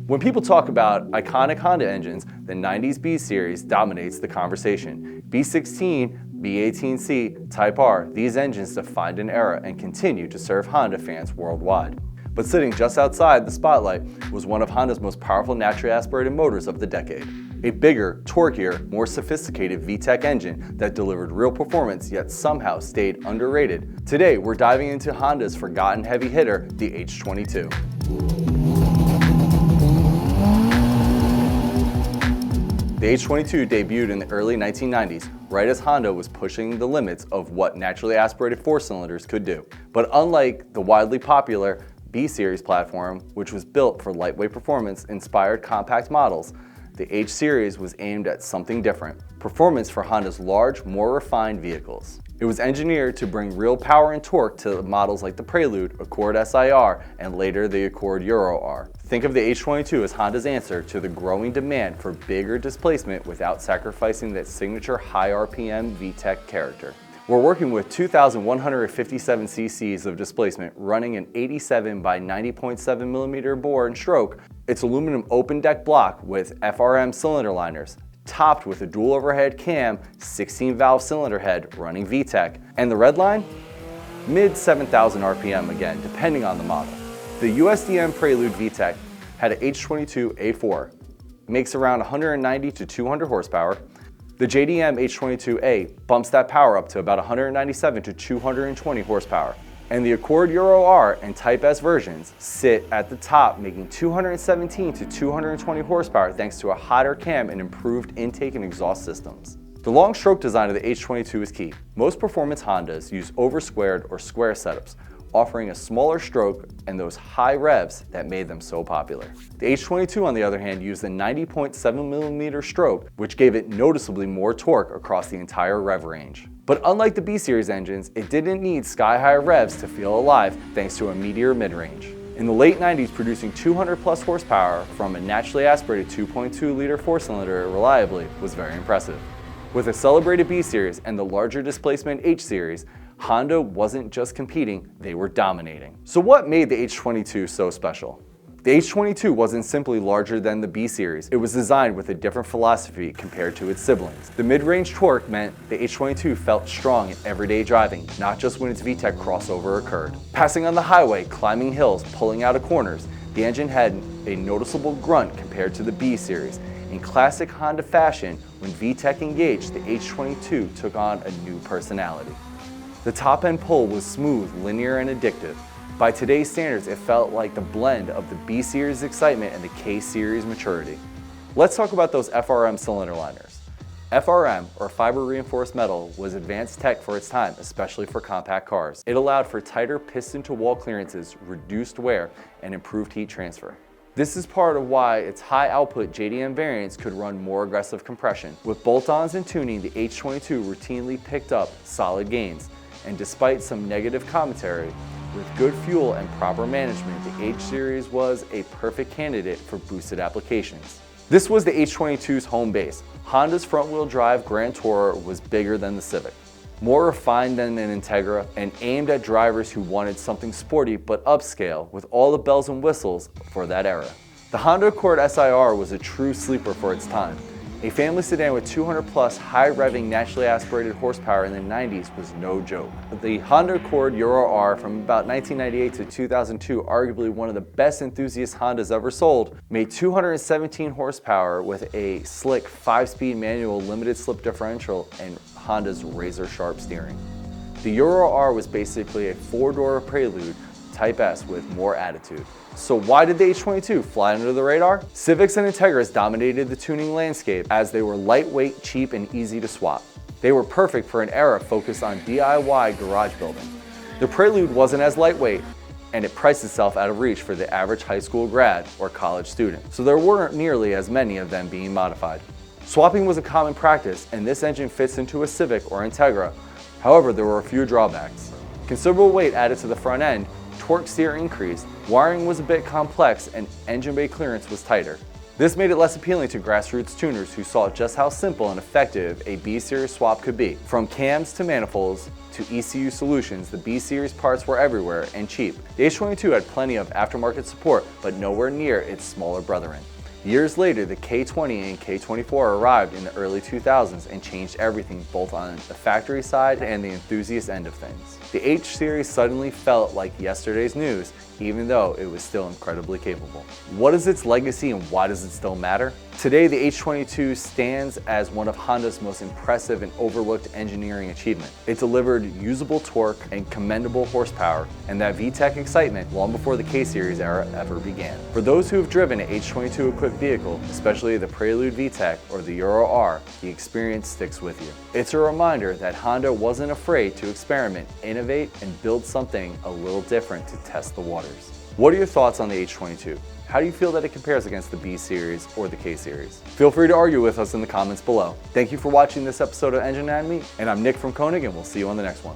When people talk about iconic Honda engines, the 90s B Series dominates the conversation. B16, B18C, Type R, these engines defined an era and continue to serve Honda fans worldwide. But sitting just outside the spotlight was one of Honda's most powerful naturally aspirated motors of the decade. A bigger, torquier, more sophisticated VTEC engine that delivered real performance yet somehow stayed underrated. Today, we're diving into Honda's forgotten heavy hitter, the H22. The H22 debuted in the early 1990s, right as Honda was pushing the limits of what naturally aspirated four-cylinders could do. But unlike the widely popular B-Series platform, which was built for lightweight performance-inspired compact models, the H-Series was aimed at something different: performance for Honda's large, more refined vehicles. It was engineered to bring real power and torque to models like the Prelude, Accord SiR, and later the Accord Euro R. Think of the H22 as Honda's answer to the growing demand for bigger displacement without sacrificing that signature high RPM VTEC character. We're working with 2,157 cc's of displacement, running an 87 by 90.7 millimeter bore and stroke. It's aluminum open deck block with FRM cylinder liners, topped with a dual overhead cam, 16 valve cylinder head running VTEC. And the red line? Mid 7,000 RPM again, depending on the model. The USDM Prelude VTEC had an H22A4. It makes around 190 to 200 horsepower. The JDM H22A bumps that power up to about 197 to 220 horsepower. And the Accord Euro R and Type S versions sit at the top, making 217 to 220 horsepower thanks to a hotter cam and improved intake and exhaust systems. The long stroke design of the H22 is key. Most performance Hondas use over-squared or square setups, offering a smaller stroke and those high revs that made them so popular. The H22, on the other hand, used a 90.7 millimeter stroke, which gave it noticeably more torque across the entire rev range. But unlike the B-Series engines, it didn't need sky-high revs to feel alive thanks to a meteor mid-range. In the late 90s, producing 200 plus horsepower from a naturally aspirated 2.2 liter four-cylinder reliably was very impressive. With a celebrated B-Series and the larger displacement H-Series, Honda wasn't just competing, they were dominating. So what made the H22 so special? The H22 wasn't simply larger than the B-Series, it was designed with a different philosophy compared to its siblings. The mid-range torque meant the H22 felt strong in everyday driving, not just when its VTEC crossover occurred. Passing on the highway, climbing hills, pulling out of corners, the engine had a noticeable grunt compared to the B-Series. In classic Honda fashion, when VTEC engaged, the H22 took on a new personality. The top-end pull was smooth, linear, and addictive. By today's standards, it felt like the blend of the B-Series excitement and the K-Series maturity. Let's talk about those FRM cylinder liners. FRM, or fiber reinforced metal, was advanced tech for its time, especially for compact cars. It allowed for tighter piston-to-wall clearances, reduced wear, and improved heat transfer. This is part of why its high-output JDM variants could run more aggressive compression. With bolt-ons and tuning, the H22 routinely picked up solid gains. And despite some negative commentary, with good fuel and proper management, the H-Series was a perfect candidate for boosted applications. This was the H22's home base. Honda's front-wheel drive Grand Tourer was bigger than the Civic, more refined than an Integra, and aimed at drivers who wanted something sporty but upscale with all the bells and whistles for that era. The Honda Accord SiR was a true sleeper for its time. A family sedan with 200 plus high-revving naturally aspirated horsepower in the 90s was no joke. The Honda Accord Euro R from about 1998 to 2002, arguably one of the best enthusiast Hondas ever sold, made 217 horsepower with a slick 5-speed manual limited slip differential and Honda's razor-sharp steering. The Euro R was basically a four-door Prelude Type S with more attitude. So why did the H22 fly under the radar? Civics and Integras dominated the tuning landscape as they were lightweight, cheap, and easy to swap. They were perfect for an era focused on DIY garage building. The Prelude wasn't as lightweight, and it priced itself out of reach for the average high school grad or college student, so there weren't nearly as many of them being modified. Swapping was a common practice, and this engine fits into a Civic or Integra. However, there were a few drawbacks. Considerable weight added to the front end, torque steer increased, wiring was a bit complex, and engine bay clearance was tighter. This made it less appealing to grassroots tuners who saw just how simple and effective a B-Series swap could be. From cams to manifolds to ECU solutions, the B-Series parts were everywhere and cheap. The H22 had plenty of aftermarket support, but nowhere near its smaller brethren. Years later, the K20 and K24 arrived in the early 2000s and changed everything both on the factory side and the enthusiast end of things. The H-Series suddenly felt like yesterday's news, even though it was still incredibly capable. What is its legacy and why does it still matter? Today, the H22 stands as one of Honda's most impressive and overlooked engineering achievements. It delivered usable torque and commendable horsepower, and that VTEC excitement long before the K-Series era ever began. For those who have driven an H22 equipped vehicle, especially the Prelude VTEC or the Euro R, the experience sticks with you. It's a reminder that Honda wasn't afraid to experiment, innovate, and build something a little different to test the waters. What are your thoughts on the H22? How do you feel that it compares against the B-Series or the K-Series? Feel free to argue with us in the comments below. Thank you for watching this episode of Engine Anatomy, and I'm Nick from KONIG, and we'll see you on the next one.